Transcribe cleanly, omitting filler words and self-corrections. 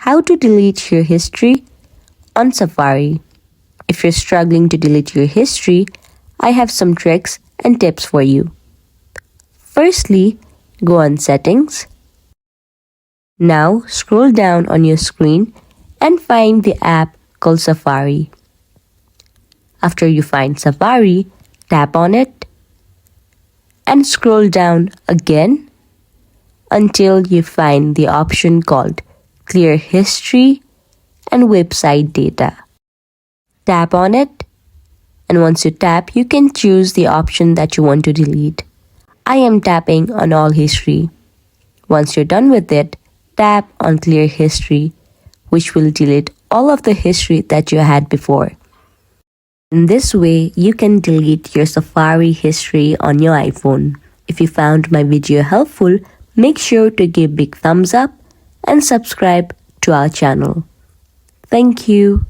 How to delete your history on Safari. If you're struggling to delete your history, I have some tricks and tips for you. Firstly, go on Settings. Now scroll down on your screen and find the app called Safari. After you find Safari, tap on it and scroll down again until you find the option called Clear History and Website Data. Tap on it, and once you tap, you can choose the option that you want to delete. I am tapping on All History. Once you're done with it, tap on Clear History, which will delete all of the history that you had before. In this way, you can delete your Safari history on your iPhone. If you found my video helpful, make sure to give big thumbs up and subscribe to our channel. Thank you.